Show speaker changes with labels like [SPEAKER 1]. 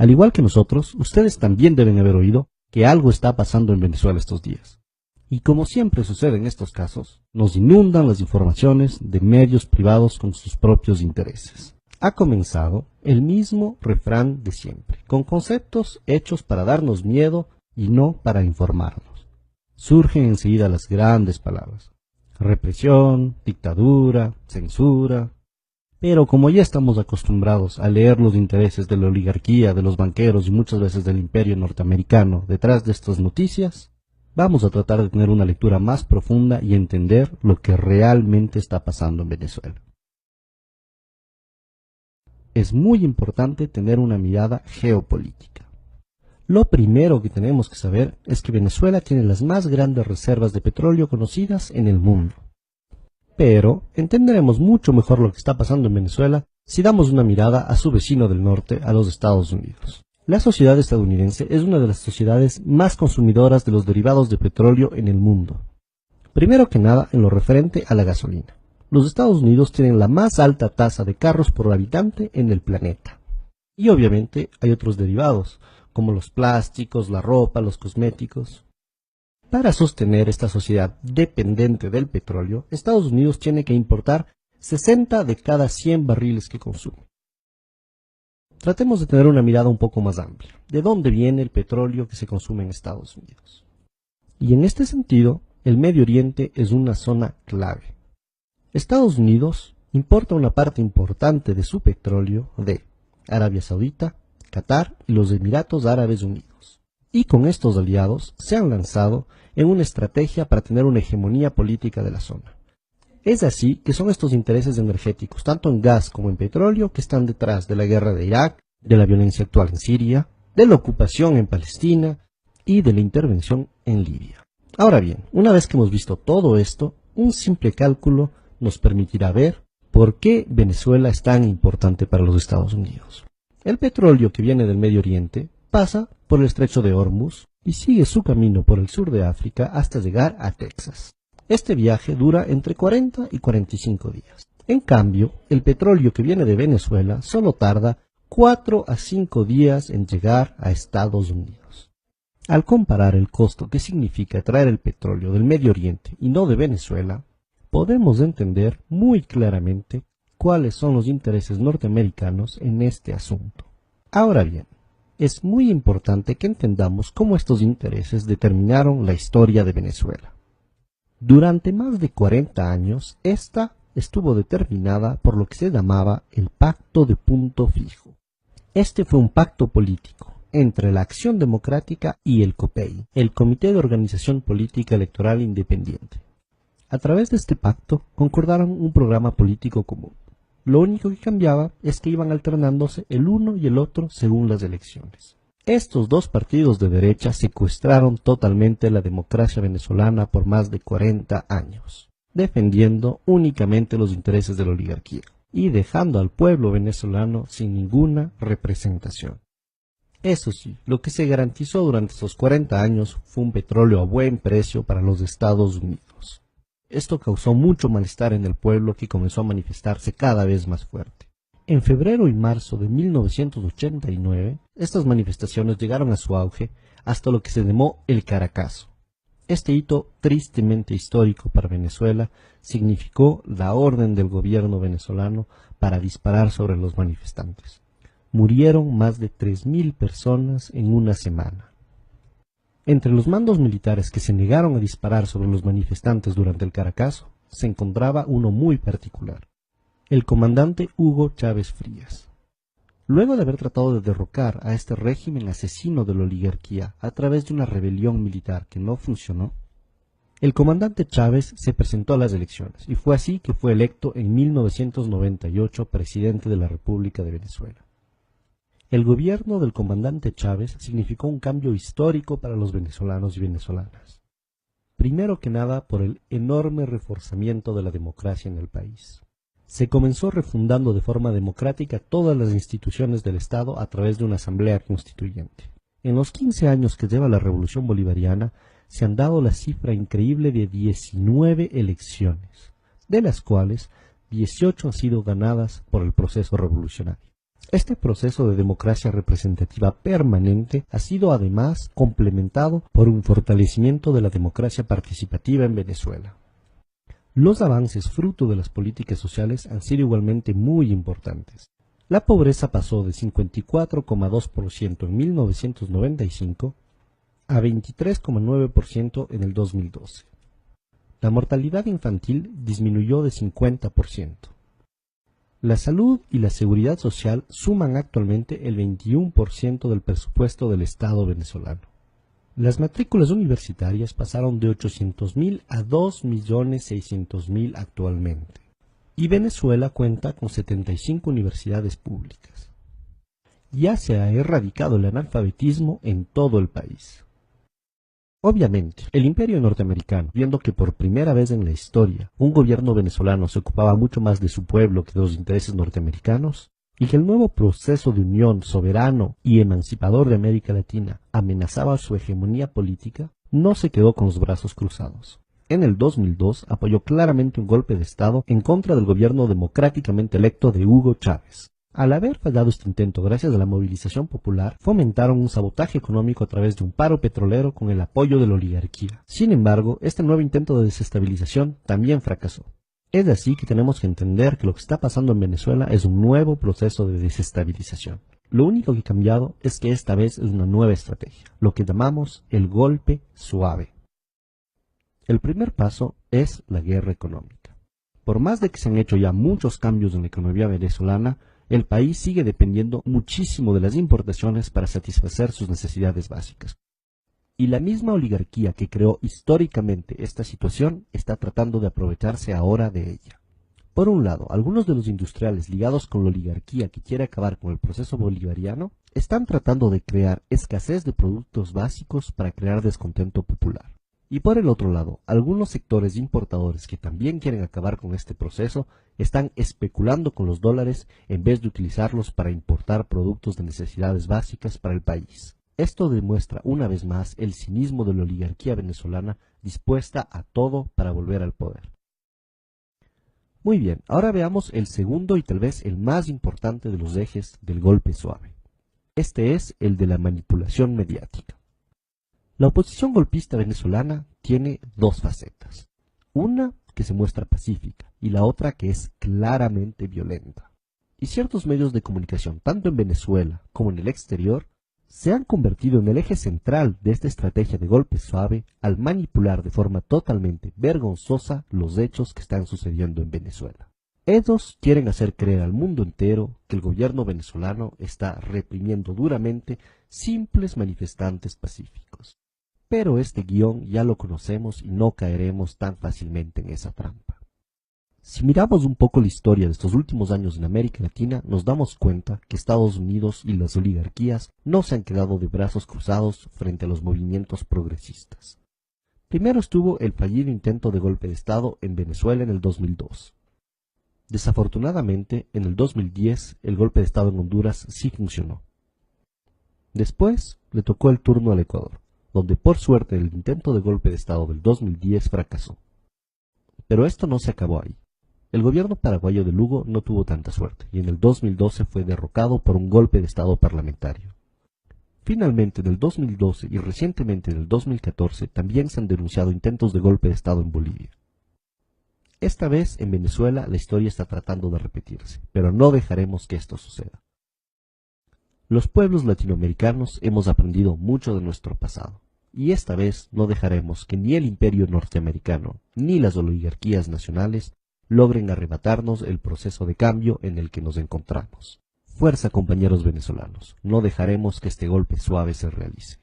[SPEAKER 1] Al igual que nosotros, ustedes también deben haber oído que algo está pasando en Venezuela estos días. Y como siempre sucede en estos casos, nos inundan las informaciones de medios privados con sus propios intereses. Ha comenzado el mismo refrán de siempre, con conceptos hechos para darnos miedo y no para informarnos. Surgen enseguida las grandes palabras: represión, dictadura, censura. Pero como ya estamos acostumbrados a leer los intereses de la oligarquía, de los banqueros y muchas veces del imperio norteamericano detrás de estas noticias, vamos a tratar de tener una lectura más profunda y entender lo que realmente está pasando en Venezuela. Es muy importante tener una mirada geopolítica. Lo primero que tenemos que saber es que Venezuela tiene las más grandes reservas de petróleo conocidas en el mundo. Pero entenderemos mucho mejor lo que está pasando en Venezuela si damos una mirada a su vecino del norte, a los Estados Unidos. La sociedad estadounidense es una de las sociedades más consumidoras de los derivados de petróleo en el mundo. Primero que nada, en lo referente a la gasolina. Los Estados Unidos tienen la más alta tasa de carros por habitante en el planeta. Y obviamente hay otros derivados, como los plásticos, la ropa, los cosméticos. Para sostener esta sociedad dependiente del petróleo, Estados Unidos tiene que importar 60 de cada 100 barriles que consume. Tratemos de tener una mirada un poco más amplia. ¿De dónde viene el petróleo que se consume en Estados Unidos? Y en este sentido, el Medio Oriente es una zona clave. Estados Unidos importa una parte importante de su petróleo de Arabia Saudita, Qatar y los Emiratos Árabes Unidos. Y con estos aliados se han lanzado en una estrategia para tener una hegemonía política de la zona. Es así que son estos intereses energéticos, tanto en gas como en petróleo, que están detrás de la guerra de Irak, de la violencia actual en Siria, de la ocupación en Palestina y de la intervención en Libia. Ahora bien, una vez que hemos visto todo esto, un simple cálculo nos permitirá ver por qué Venezuela es tan importante para los Estados Unidos. El petróleo que viene del Medio Oriente pasa por el estrecho de Hormuz y sigue su camino por el sur de África hasta llegar a Texas. Este viaje dura entre 40 y 45 días. En cambio, el petróleo que viene de Venezuela solo tarda 4 a 5 días en llegar a Estados Unidos. Al comparar el costo que significa traer el petróleo del Medio Oriente y no de Venezuela, podemos entender muy claramente cuáles son los intereses norteamericanos en este asunto. Ahora bien, es muy importante que entendamos cómo estos intereses determinaron la historia de Venezuela. Durante más de 40 años, esta estuvo determinada por lo que se llamaba el Pacto de Punto Fijo. Este fue un pacto político entre la Acción Democrática y el COPEI, el Comité de Organización Política Electoral Independiente. A través de este pacto concordaron un programa político común. Lo único que cambiaba es que iban alternándose el uno y el otro según las elecciones. Estos dos partidos de derecha secuestraron totalmente la democracia venezolana por más de 40 años, defendiendo únicamente los intereses de la oligarquía y dejando al pueblo venezolano sin ninguna representación. Eso sí, lo que se garantizó durante esos 40 años fue un petróleo a buen precio para los Estados Unidos. Esto causó mucho malestar en el pueblo, que comenzó a manifestarse cada vez más fuerte. En febrero y marzo de 1989, estas manifestaciones llegaron a su auge hasta lo que se llamó el Caracazo. Este hito tristemente histórico para Venezuela significó la orden del gobierno venezolano para disparar sobre los manifestantes. Murieron más de 3.000 personas en una semana. Entre los mandos militares que se negaron a disparar sobre los manifestantes durante el Caracazo, se encontraba uno muy particular: el comandante Hugo Chávez Frías. Luego de haber tratado de derrocar a este régimen asesino de la oligarquía a través de una rebelión militar que no funcionó, el comandante Chávez se presentó a las elecciones y fue así que fue electo en 1998 presidente de la República de Venezuela. El gobierno del comandante Chávez significó un cambio histórico para los venezolanos y venezolanas. Primero que nada, por el enorme reforzamiento de la democracia en el país. Se comenzó refundando de forma democrática todas las instituciones del Estado a través de una asamblea constituyente. En los 15 años que lleva la Revolución Bolivariana, se han dado la cifra increíble de 19 elecciones, de las cuales 18 han sido ganadas por el proceso revolucionario. Este proceso de democracia representativa permanente ha sido además complementado por un fortalecimiento de la democracia participativa en Venezuela. Los avances fruto de las políticas sociales han sido igualmente muy importantes. La pobreza pasó de 54,2% en 1995 a 23,9% en el 2012. La mortalidad infantil disminuyó de 50%. La salud y la seguridad social suman actualmente el 21% del presupuesto del Estado venezolano. Las matrículas universitarias pasaron de 800.000 a 2.600.000 actualmente. Y Venezuela cuenta con 75 universidades públicas. Ya se ha erradicado el analfabetismo en todo el país. Obviamente, el imperio norteamericano, viendo que por primera vez en la historia un gobierno venezolano se ocupaba mucho más de su pueblo que de los intereses norteamericanos, y que el nuevo proceso de unión soberano y emancipador de América Latina amenazaba su hegemonía política, no se quedó con los brazos cruzados. En el 2002 apoyó claramente un golpe de Estado en contra del gobierno democráticamente electo de Hugo Chávez. Al haber fallado este intento gracias a la movilización popular, fomentaron un sabotaje económico a través de un paro petrolero con el apoyo de la oligarquía. Sin embargo, este nuevo intento de desestabilización también fracasó. Es así que tenemos que entender que lo que está pasando en Venezuela es un nuevo proceso de desestabilización. Lo único que ha cambiado es que esta vez es una nueva estrategia, lo que llamamos el golpe suave. El primer paso es la guerra económica. Por más de que se han hecho ya muchos cambios en la economía venezolana, el país sigue dependiendo muchísimo de las importaciones para satisfacer sus necesidades básicas. Y la misma oligarquía que creó históricamente esta situación está tratando de aprovecharse ahora de ella. Por un lado, algunos de los industriales ligados con la oligarquía que quiere acabar con el proceso bolivariano están tratando de crear escasez de productos básicos para crear descontento popular. Y por el otro lado, algunos sectores importadores que también quieren acabar con este proceso están especulando con los dólares en vez de utilizarlos para importar productos de necesidades básicas para el país. Esto demuestra una vez más el cinismo de la oligarquía venezolana dispuesta a todo para volver al poder. Muy bien, ahora veamos el segundo y tal vez el más importante de los ejes del golpe suave. Este es el de la manipulación mediática. La oposición golpista venezolana tiene dos facetas. Una que se muestra pacífica y la otra que es claramente violenta. Y ciertos medios de comunicación, tanto en Venezuela como en el exterior, se han convertido en el eje central de esta estrategia de golpe suave al manipular de forma totalmente vergonzosa los hechos que están sucediendo en Venezuela. Ellos quieren hacer creer al mundo entero que el gobierno venezolano está reprimiendo duramente simples manifestantes pacíficos. Pero este guión ya lo conocemos y no caeremos tan fácilmente en esa trampa. Si miramos un poco la historia de estos últimos años en América Latina, nos damos cuenta que Estados Unidos y las oligarquías no se han quedado de brazos cruzados frente a los movimientos progresistas. Primero estuvo el fallido intento de golpe de Estado en Venezuela en el 2002. Desafortunadamente, en el 2010 el golpe de Estado en Honduras sí funcionó. Después le tocó el turno al Ecuador, donde por suerte el intento de golpe de Estado del 2010 fracasó. Pero esto no se acabó ahí. El gobierno paraguayo de Lugo no tuvo tanta suerte y en el 2012 fue derrocado por un golpe de Estado parlamentario. Finalmente, en el 2012 y recientemente en el 2014 también se han denunciado intentos de golpe de Estado en Bolivia. Esta vez en Venezuela la historia está tratando de repetirse, pero no dejaremos que esto suceda. Los pueblos latinoamericanos hemos aprendido mucho de nuestro pasado, y esta vez no dejaremos que ni el imperio norteamericano ni las oligarquías nacionales logren arrebatarnos el proceso de cambio en el que nos encontramos. Fuerza, compañeros venezolanos, no dejaremos que este golpe suave se realice.